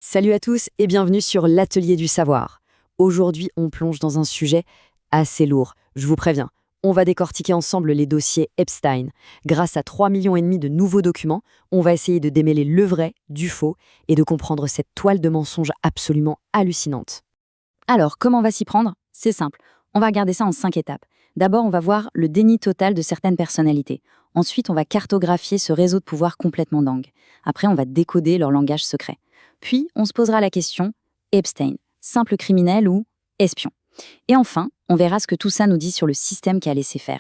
Salut à tous et bienvenue sur l'Atelier du Savoir. Aujourd'hui, on plonge dans un sujet assez lourd. Je vous préviens, on va décortiquer ensemble les dossiers Epstein. Grâce à 3,5 millions de nouveaux documents, on va essayer de démêler le vrai du faux et de comprendre cette toile de mensonges absolument hallucinante. Alors, comment on va s'y prendre? C'est simple. On va regarder ça en 5 étapes. D'abord, on va voir le déni total de certaines personnalités. Ensuite, on va cartographier ce réseau de pouvoir complètement dingue. Après, on va décoder leur langage secret. Puis, on se posera la question, Epstein, simple criminel ou espion? Et enfin, on verra ce que tout ça nous dit sur le système qui a laissé faire.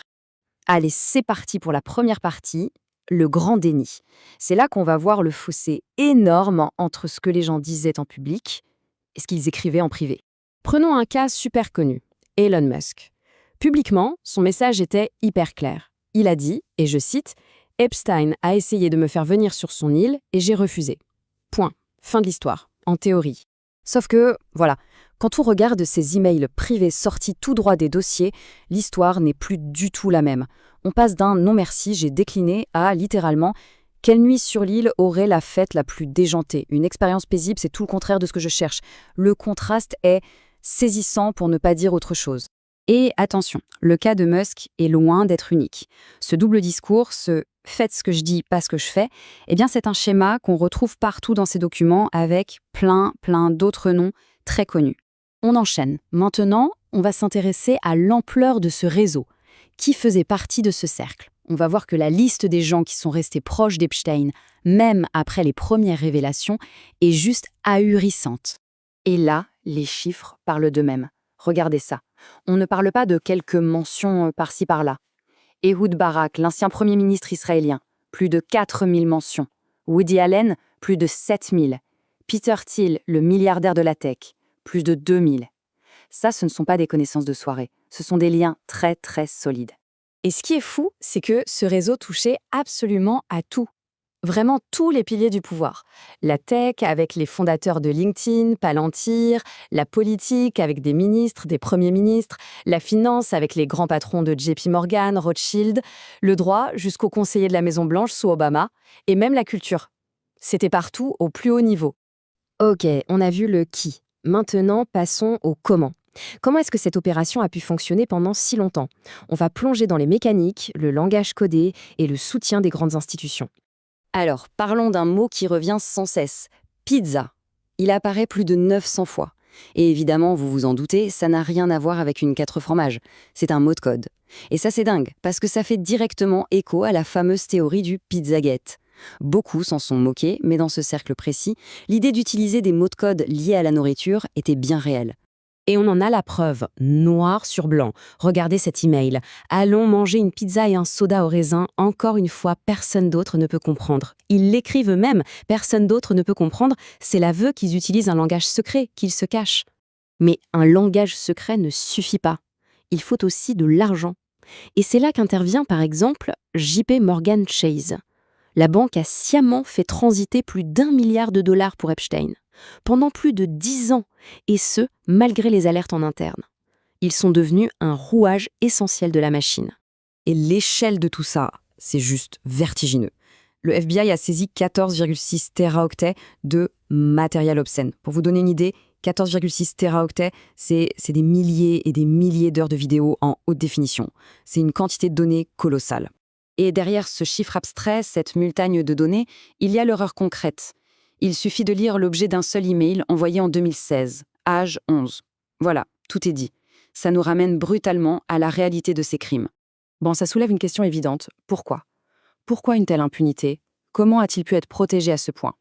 Allez, c'est parti pour la première partie, le grand déni. C'est là qu'on va voir le fossé énorme entre ce que les gens disaient en public et ce qu'ils écrivaient en privé. Prenons un cas super connu, Elon Musk. Publiquement, son message était hyper clair. Il a dit, et je cite, « Epstein a essayé de me faire venir sur son île et j'ai refusé. » Point. Fin de l'histoire, en théorie. Sauf que, voilà, quand on regarde ces emails privés sortis tout droit des dossiers, l'histoire n'est plus du tout la même. On passe d'un « non merci, j'ai décliné » à, littéralement, « quelle nuit sur l'île aurait la fête la plus déjantée ? Une expérience paisible, c'est tout le contraire de ce que je cherche. » Le contraste est saisissant pour ne pas dire autre chose. Et attention, le cas de Musk est loin d'être unique. Ce double discours, ce « faites ce que je dis, pas ce que je fais », eh bien c'est un schéma qu'on retrouve partout dans ces documents avec plein d'autres noms très connus. On enchaîne. Maintenant, on va s'intéresser à l'ampleur de ce réseau. Qui faisait partie de ce cercle? On va voir que la liste des gens qui sont restés proches d'Epstein, même après les premières révélations, est juste ahurissante. Et là, les chiffres parlent d'eux-mêmes. Regardez ça. On ne parle pas de quelques mentions par-ci par-là. Ehud Barak, l'ancien Premier ministre israélien, plus de 4000 mentions. Woody Allen, plus de 7000. Peter Thiel, le milliardaire de la tech, plus de 2000. Ça, ce ne sont pas des connaissances de soirée. Ce sont des liens très solides. Et ce qui est fou, c'est que ce réseau touchait absolument à tout. Vraiment tous les piliers du pouvoir. La tech avec les fondateurs de LinkedIn, Palantir, la politique avec des ministres, des premiers ministres, la finance avec les grands patrons de JP Morgan, Rothschild, le droit jusqu'aux conseillers de la Maison-Blanche sous Obama, et même la culture. C'était partout au plus haut niveau. Ok, on a vu le qui. Maintenant, passons au comment. Comment est-ce que cette opération a pu fonctionner pendant si longtemps? On va plonger dans les mécaniques, le langage codé et le soutien des grandes institutions. Alors, parlons d'un mot qui revient sans cesse, pizza. Il apparaît plus de 900 fois. Et évidemment, vous vous en doutez, ça n'a rien à voir avec une 4 fromages. C'est un mot de code. Et ça, c'est dingue, parce que ça fait directement écho à la fameuse théorie du Pizzagate. Beaucoup s'en sont moqués, mais dans ce cercle précis, l'idée d'utiliser des mots de code liés à la nourriture était bien réelle. Et on en a la preuve, noir sur blanc. Regardez cet email. Allons manger une pizza et un soda au raisin. Encore une fois, personne d'autre ne peut comprendre. Ils l'écrivent eux-mêmes. Personne d'autre ne peut comprendre. C'est l'aveu qu'ils utilisent un langage secret, qu'ils se cachent. Mais un langage secret ne suffit pas. Il faut aussi de l'argent. Et c'est là qu'intervient par exemple JP Morgan Chase. La banque a sciemment fait transiter plus d'1 milliard de dollars pour Epstein. Pendant plus de 10 ans, et ce, malgré les alertes en interne. Ils sont devenus un rouage essentiel de la machine. Et l'échelle de tout ça, c'est juste vertigineux. Le FBI a saisi 14,6 téraoctets de matériel obscène. Pour vous donner une idée, 14,6 téraoctets, c'est des milliers et des milliers d'heures de vidéos en haute définition. C'est une quantité de données colossale. Et derrière ce chiffre abstrait, cette montagne de données, il y a l'horreur concrète. Il suffit de lire l'objet d'un seul email envoyé en 2016, âge 11. Voilà, tout est dit. Ça nous ramène brutalement à la réalité de ces crimes. Bon, ça soulève une question évidente. Pourquoi? Pourquoi une telle impunité? Comment a-t-il pu être protégé à ce point?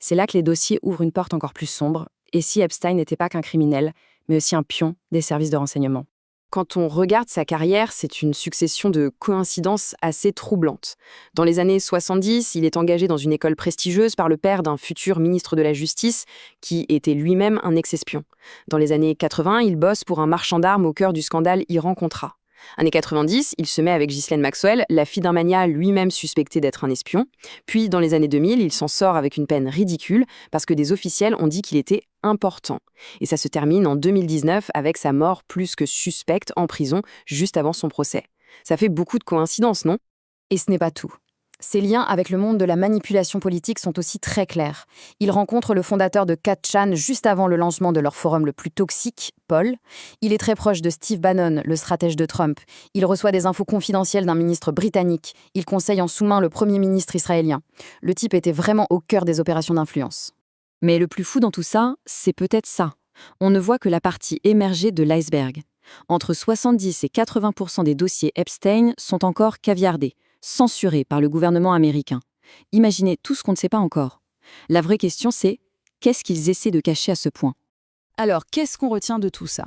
C'est là que les dossiers ouvrent une porte encore plus sombre, et si Epstein n'était pas qu'un criminel, mais aussi un pion des services de renseignement. Quand on regarde sa carrière, c'est une succession de coïncidences assez troublantes. Dans les années 70, il est engagé dans une école prestigieuse par le père d'un futur ministre de la Justice qui était lui-même un ex-espion. Dans les années 80, il bosse pour un marchand d'armes au cœur du scandale Iran-Contra. Années 90, il se met avec Ghislaine Maxwell, la fille d'un magnat lui-même suspecté d'être un espion. Puis, dans les années 2000, il s'en sort avec une peine ridicule parce que des officiels ont dit qu'il était important. Et ça se termine en 2019 avec sa mort plus que suspecte en prison juste avant son procès. Ça fait beaucoup de coïncidences, non? Et ce n'est pas tout. Ses liens avec le monde de la manipulation politique sont aussi très clairs. Il rencontre le fondateur de 4chan juste avant le lancement de leur forum le plus toxique, Paul. Il est très proche de Steve Bannon, le stratège de Trump. Il reçoit des infos confidentielles d'un ministre britannique. Il conseille en sous-main le premier ministre israélien. Le type était vraiment au cœur des opérations d'influence. Mais le plus fou dans tout ça, c'est peut-être ça. On ne voit que la partie émergée de l'iceberg. Entre 70 et 80% des dossiers Epstein sont encore caviardés, censurés par le gouvernement américain. Imaginez tout ce qu'on ne sait pas encore. La vraie question, c'est qu'est-ce qu'ils essaient de cacher à ce point? Alors, qu'est-ce qu'on retient de tout ça?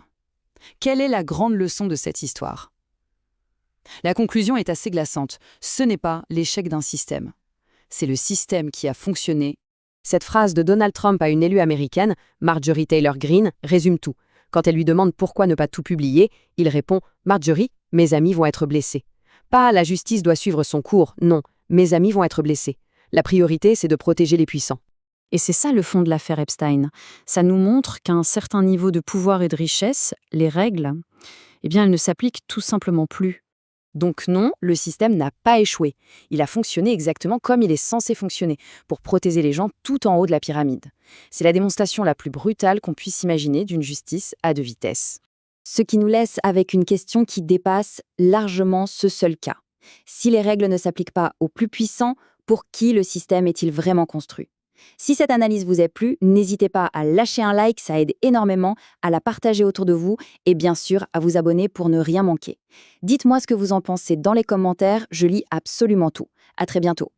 Quelle est la grande leçon de cette histoire? La conclusion est assez glaçante. Ce n'est pas l'échec d'un système. C'est le système qui a fonctionné. Cette phrase de Donald Trump à une élue américaine, Marjorie Taylor Greene, résume tout. Quand elle lui demande pourquoi ne pas tout publier, il répond « Marjorie, mes amis vont être blessés ». Pas « la justice doit suivre son cours », non, « mes amis vont être blessés ». La priorité, c'est de protéger les puissants. Et c'est ça le fond de l'affaire Epstein. Ça nous montre qu'à un certain niveau de pouvoir et de richesse, les règles, elles ne s'appliquent tout simplement plus. Donc non, le système n'a pas échoué. Il a fonctionné exactement comme il est censé fonctionner, pour protéger les gens tout en haut de la pyramide. C'est la démonstration la plus brutale qu'on puisse imaginer d'une justice à 2 vitesses. Ce qui nous laisse avec une question qui dépasse largement ce seul cas. Si les règles ne s'appliquent pas aux plus puissants, pour qui le système est-il vraiment construit? Si cette analyse vous a plu, n'hésitez pas à lâcher un like, ça aide énormément, à la partager autour de vous et bien sûr à vous abonner pour ne rien manquer. Dites-moi ce que vous en pensez dans les commentaires, je lis absolument tout. À très bientôt.